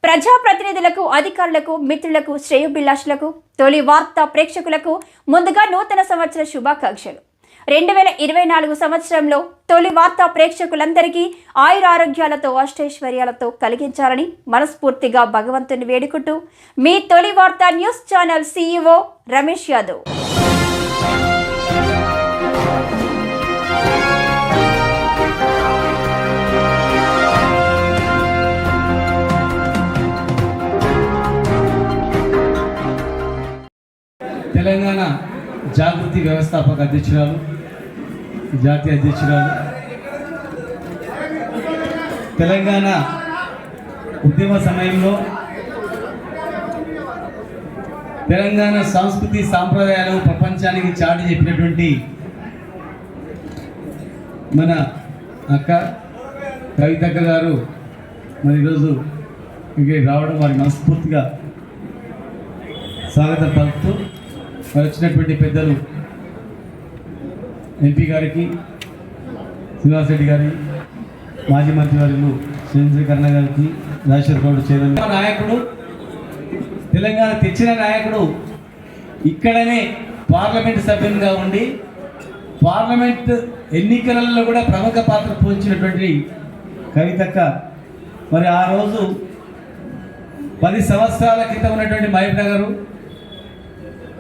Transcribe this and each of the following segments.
ప్రజాప్రతినిధులకు, అధికారులకు, మిత్రులకు, శ్రేయోభిలాషులకు, తొలి వార్త ప్రేక్షకులకు ముందుగా నూతన సంవత్సర శుభాకాంక్షలు. 2024 సంవత్సరంలో తొలి వార్త ప్రేక్షకులందరికీ ఆయురారోగ్యాలతో, అష్టైశ్వర్యాలతో కలిగించాలని మనస్ఫూర్తిగా భగవంతుని వేడుకుంటూ మీ తొలి వార్త news channel CEO Ramesh Yadav. Telangana Jagruthi వ్యవస్థాపక అధ్యక్షురాలు, జాతీయ అధ్యక్షురాలు, తెలంగాణ ఉద్యమ సమయంలో తెలంగాణ సంస్కృతి సాంప్రదాయాలు ప్రపంచానికి చాటి చెప్పినటువంటి మన అక్క కవితక్క గారు మరి ఈరోజు ఇక్కడికి రావడం వారి మనస్ఫూర్తిగా స్వాగతం పలుకుతూ మరి వచ్చినటువంటి పెద్దలు ఎంపీ గారికి, శ్రీనివాస్ రెడ్డి గారి, మాజీ మంత్రివర్యులు శ్రీకరణ గారికి, రాజేశ్వర గౌడ్ చైర్మన్ నాయకుడు, తెలంగాణ తెచ్చిన నాయకుడు, ఇక్కడనే పార్లమెంట్ సభ్యునిగా ఉండి పార్లమెంట్ ఎన్నికలలో కూడా ప్రముఖ పాత్ర పోషించినటువంటి కవితక్క మరి ఆ రోజు 10 సంవత్సరాల క్రితం ఉన్నటువంటి మహబూబ్ నగర్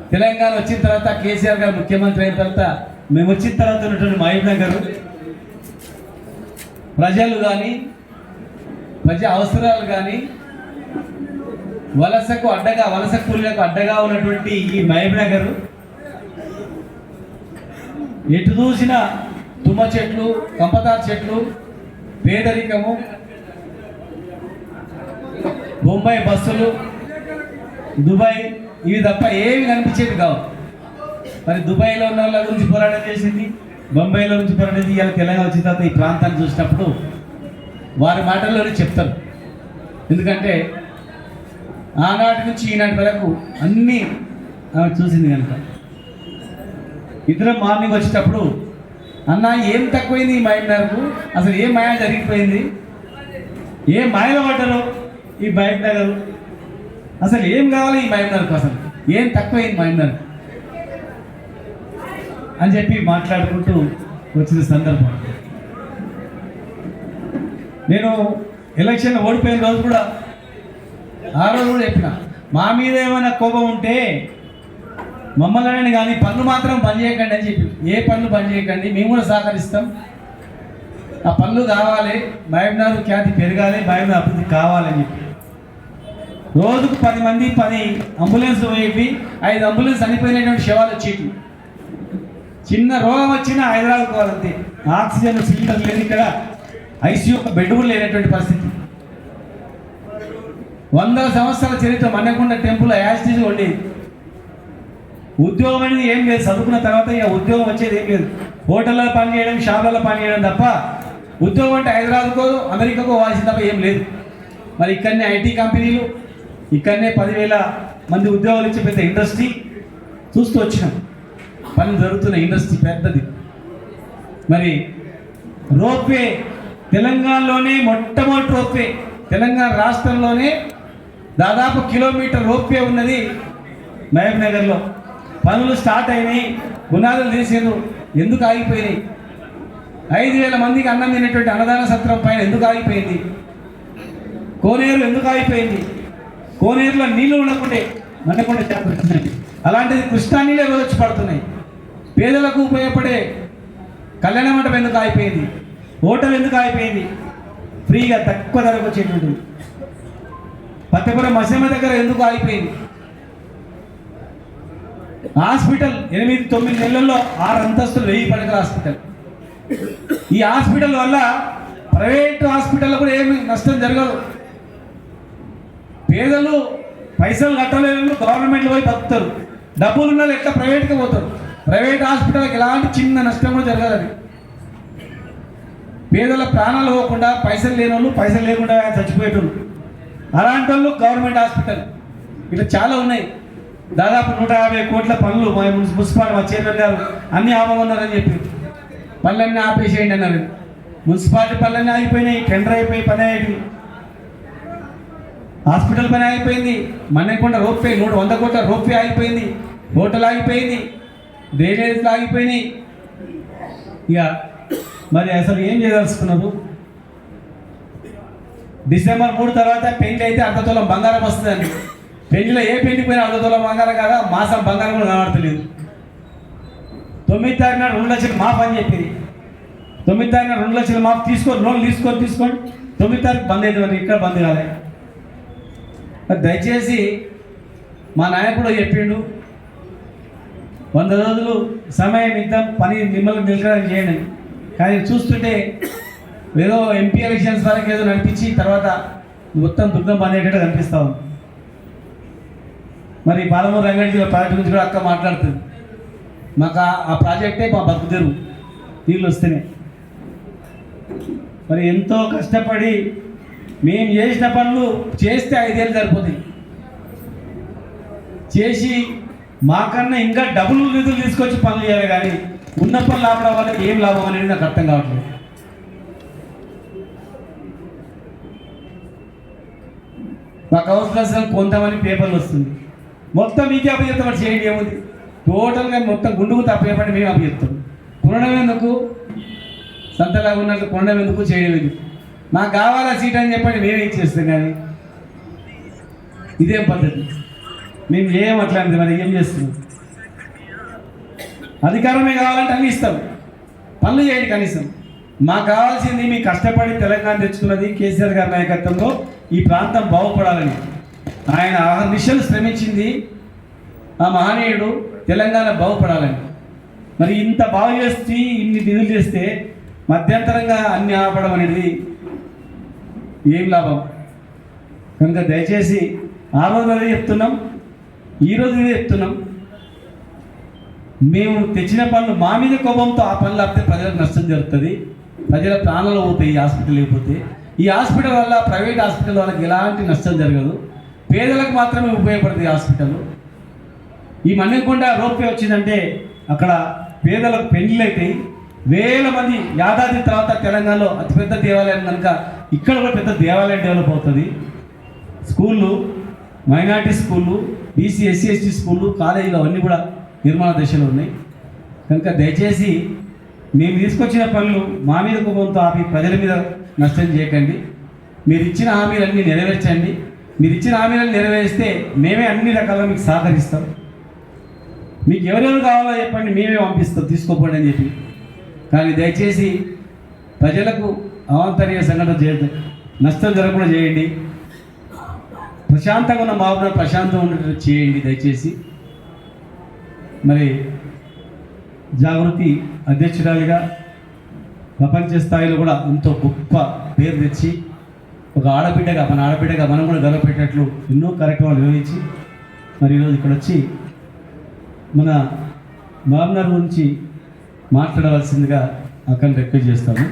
తెలంగాణ వచ్చిన తర్వాత కేసీఆర్ గారు ముఖ్యమంత్రి అయిన తర్వాత మేము వచ్చిన తర్వాత ఉన్నటువంటి మహబూబ్ నగర్ ప్రజలు కానీ, ప్రజా అవసరాలు కానీ, వలస కూలీలకు అడ్డగా ఉన్నటువంటి ఈ మహబూబ్ నగర్ ఎటు చూసిన తుమ్మ చెట్లు, కంపతార్ చెట్లు, పేదరికము, బొంబాయి బస్సులు, దుబాయ్, ఇవి తప్ప ఏమి కనిపించేది కావు. మరి దుబాయ్లో ఉన్న వాళ్ళ గురించి పోరాటం చేసింది, బొంబాయిలో నుంచి పోరాటం చేసి ఇలా తెలంగాణ వచ్చిన తర్వాత ఈ ప్రాంతాన్ని చూసినప్పుడు వారి మాటల్లోనే చెప్తారు. ఎందుకంటే ఆనాటి నుంచి ఈనాటి వరకు అన్నీ ఆమె చూసింది కనుక. ఇద్దరం మార్నింగ్ వచ్చేటప్పుడు అన్న ఏం తక్కువైంది ఈ మైండ్నగర్కు, అసలు ఏం మాయ జరిగిపోయింది, ఏం మాయలో పడ్డారు ఈ మహబూబ్ నగర్, అసలు ఏం కావాలి ఈ మహబూబ్ నగర్కు, అసలు ఏం తక్కువైంది మహబూబ్ నగర్ అని చెప్పి మాట్లాడుకుంటూ వచ్చిన సందర్భం. నేను ఎలక్షన్ ఓడిపోయిన రోజు కూడా ఆ రోజు కూడా చెప్పిన, మా మీద ఏమైనా కోపం ఉంటే మమ్మల్ని కానీ పనులు మాత్రం బంద్ చేయకండి అని చెప్పి, ఏ పనులు బంద్ చేయకండి, మేము కూడా సహకరిస్తాం, ఆ పనులు కావాలి, మహబూబ్ నగర్ ఖ్యాతి పెరగాలి, మహబూబ్ నగర్ అభివృద్ధి కావాలని చెప్పి రోజుకు 10 మంది 10 అంబులెన్స్ పోయి 5 అంబులెన్స్ చనిపోయినటువంటి శవాలు వచ్చేవి. చిన్న రోగం వచ్చినా హైదరాబాద్ పోవాలంతే, ఆక్సిజన్ సిలిండర్ లేదు, ఇక్కడ ఐసీయూ బెడ్ కూడా లేనటువంటి పరిస్థితి. 100 సంవత్సరాల చరిత్ర మన్నకొండ టెంపుల్ యాజిటీస్ ఉండేది. ఉద్యోగం అనేది ఏం లేదు, చదువుకున్న తర్వాత ఇక ఉద్యోగం వచ్చేది ఏం లేదు, హోటల్లో పనిచేయడం, షాపులలో పనిచేయడం తప్ప ఉద్యోగం అంటే హైదరాబాద్కో అమెరికాకో వాల్సిన తప్ప ఏం లేదు. మరి ఇక్కడనే ఐటీ కంపెనీలు, ఇక్కడనే 10,000 మంది ఉద్యోగాలు ఇచ్చే పెద్ద ఇండస్ట్రీ చూస్తూ వచ్చినాం, పనులు జరుగుతున్న ఇండస్ట్రీ పెద్దది. మరి రోప్వే తెలంగాణలోనే మొట్టమొదటి రోప్వే, తెలంగాణ రాష్ట్రంలోనే దాదాపు కిలోమీటర్ రోప్వే ఉన్నది మహబూబ్ నగర్లో. పనులు స్టార్ట్ అయినాయి, పునాదులు తీసేరు, ఎందుకు ఆగిపోయినాయి? 5,000 మందికి అన్నం తినేటువంటి అన్నదాన సత్రం పైన ఎందుకు ఆగిపోయింది? కోనేరు ఎందుకు ఆగిపోయింది? కోనేరులో నీళ్లు ఉండకుంటే మన్నకొండ చేపడుతున్నాయి, అలాంటిది కృష్ణా నీళ్ళే వచ్చి పడుతున్నాయి. పేదలకు ఉపయోగపడే కళ్యాణ మండపం ఎందుకు ఆగిపోయింది? హోటల్ ఎందుకు ఆగిపోయింది? ఫ్రీగా తక్కువ ధరకు వచ్చేటువంటిది. పత్తెపురం మసీమ దగ్గర ఎందుకు ఆగిపోయింది? హాస్పిటల్ 8-9 నెలల్లో 6 అంతస్తులు 1000 పడకల హాస్పిటల్. ఈ హాస్పిటల్ వల్ల ప్రైవేట్ హాస్పిటల్లో కూడా ఏమి నష్టం జరగదు. పేదలు పైసలు కట్టలేరు, గవర్నమెంట్లో పోయి బతుకుతారు. డబ్బులు ఉన్న ఎట్లా ప్రైవేట్గా పోతారు. ప్రైవేట్ హాస్పిటల్కి ఎలాంటి చిన్న నష్టం కూడా జరగదు. పేదల ప్రాణాలు పోకుండా, పైసలు లేని వాళ్ళు పైసలు లేకుండా చచ్చిపోయేటోళ్ళు, అలాంటి వాళ్ళు గవర్నమెంట్ హాస్పిటల్ ఇట్లా చాలా ఉన్నాయి. దాదాపు 150 కోట్ల పనులు మున్సిపాలిటీ మా చైర్మన్ గారు అన్నీ ఆపమన్నారని చెప్పి పనులన్నీ ఆపేసేయండి అన్నారు. మున్సిపాలిటీ పనులన్నీ ఆగిపోయినాయి, టెండర్ అయిపోయి పని అయ్యేవి. హాస్పిటల్ పని ఆగిపోయింది, మన్నెకొండ రోప్వే 100 కోట్ల రోప్వే ఆగిపోయింది, హోటల్ ఆగిపోయింది, డ్రైనేజ్లు ఆగిపోయినాయి. ఇక మరి అసలు ఏం చేయదలుచుకున్నారు? డిసెంబర్ 3 తర్వాత పెళ్లి అయితే అర్ధతోలం బంగారం వస్తుందండి. పెళ్లిలో ఏ పెళ్లి పోయినా అర్ధతోలం బంగారం కాదా, మాసం బంగారం కూడా కనబడతలేదు. 9 తారీఖు నాడు 2 లక్షలు మాఫ్ అని చెప్పింది. 9 తారీఖు నాడు 2 లక్షలు మాఫ్ లోన్ తీసుకోండి. 9 తారీఖు బంద్ అయితే మరి ఇక్కడ బంద్ కాలే. దయచేసి మా నాయకుడు చెప్పిండు 100 రోజులు సమయం ఇద్దాం, పని నిలకడ చేయండి. కానీ చూస్తుంటే ఏదో ఎంపీ ఎలక్షన్స్ వరకు ఏదో నడిపించి తర్వాత మొత్తం దుర్గం బంద్ అయ్యేటట్టు కనిపిస్తాం. మరి పాలమూరు రంగారెడ్డి ప్రాజెక్ట్ గురించి కూడా అక్క మాట్లాడుతుంది. మాకు ఆ ప్రాజెక్టే మా బతుకుదెరువు, నీళ్ళు వస్తేనే. మరి ఎంతో కష్టపడి మేము చేసిన పనులు చేస్తే 5 ఏళ్ళు సరిపోతాయి. చేసి మాకన్నా ఇంకా డబుల్ నిధులు తీసుకొచ్చి పనులు చేయాలి. కానీ ఉన్న పనులు ఆపడం వల్ల ఏం లాభం అనేది నాకు అర్థం కావట్లేదు. మాకు అవసరం కొంతమంది పేపర్లు వస్తుంది, మొత్తం మీకే అప్పచెప్తాం. మరి చేయండి, ఏముంది? టోటల్గా మొత్తం గుండుకు తప్పేపండి మేము అప్పచెప్తాం. కొనడం ఎందుకు? సంతలాగా ఉన్నట్లు కొనడం ఎందుకు, చేయడం ఎందుకు? మాకు కావాలా సీట్ అని చెప్పండి, మేమే ఇచ్చేస్తాం. కానీ ఇదేం పద్ధతి? మేము ఏం అట్లాంటిది, మరి ఏం చేస్తున్నాం? అధికారమే కావాలంటే అన్ని ఇస్తాం, పనులు చేయండి కనీసం. మాకు కావాల్సింది మీ కష్టపడి తెలంగాణ తెచ్చుకున్నది కేసీఆర్ గారి నాయకత్వంలో ఈ ప్రాంతం బాగుపడాలని. ఆయన నిమిషాలు శ్రమించింది ఆ మహనీయుడు తెలంగాణ బాగుపడాలని. మరి ఇంత బాగు చేసి ఇన్ని నిధులు చేస్తే మధ్యంతరంగా అన్ని ఆపడం అనేది ఏం లాభం? కనుక దయచేసి ఆ రోజు అదే చెప్తున్నాం, ఈరోజు ఇదే చెప్తున్నాం. మేము తెచ్చిన పనులు మా మీద కోపంతో ఆ పనులు ఆపితే ప్రజలకు నష్టం జరుగుతుంది, ప్రజల ప్రాణాలు పోతాయి. ఈ హాస్పిటల్ లేకపోతే ఈ హాస్పిటల్ వల్ల ప్రైవేట్ హాస్పిటల్ వాళ్ళకి ఎలాంటి నష్టం జరగదు, పేదలకు మాత్రమే ఉపయోగపడుతుంది ఈ హాస్పిటల్. ఈ మన్నెకొండ రోప్వే వచ్చిందంటే అక్కడ పేదలకు పెళ్లిళ్ళు అవుతాయి. వేల మంది యాదాద్రి తర్వాత తెలంగాణలో అతిపెద్ద దేవాలయం కనుక ఇక్కడ కూడా పెద్ద దేవాలయం డెవలప్ అవుతుంది. స్కూళ్ళు, మైనార్టీ స్కూళ్ళు, బీసీ ఎస్సీ ఎస్టీ స్కూళ్ళు, కాలేజీలు అవన్నీ కూడా నిర్మాణ దశలో ఉన్నాయి. కనుక దయచేసి మేము తీసుకొచ్చిన పనులు మా మీద కోపంతో ఆపి ప్రజల మీద నష్టం చేయకండి. మీరు ఇచ్చిన హామీలన్నీ నెరవేర్చండి. మీరు ఇచ్చిన హామీలను నెరవేరిస్తే మేమే అన్ని రకాలుగా మీకు సహకరిస్తాం. మీకు ఎవరెవరు కావాలో చెప్పండి, మేమే పంపిస్తాం, తీసుకోపోండి అని చెప్పి. కానీ దయచేసి ప్రజలకు అవాంతరీయ సంఘటన చేయదు, నష్టం జరగకుండా చేయండి. ప్రశాంతంగా ఉన్న మామూలు ప్రశాంతంగా ఉండేటట్టు చేయండి దయచేసి. మరి జాగృతి అధ్యక్షురాలిగా ప్రపంచ స్థాయిలో కూడా ఎంతో గొప్ప పేరు తెచ్చి ఒక ఆడబిడ్డగా మనం కూడా గర్వపెట్టేట్లు ఎన్నో కార్యక్రమాలు నిర్వహించి మరి ఈరోజు ఇక్కడ వచ్చి మన మామ్నార్ గురించి మాట్లాడవలసిందిగా అక్కడిని రిక్వెస్ట్ చేస్తాము.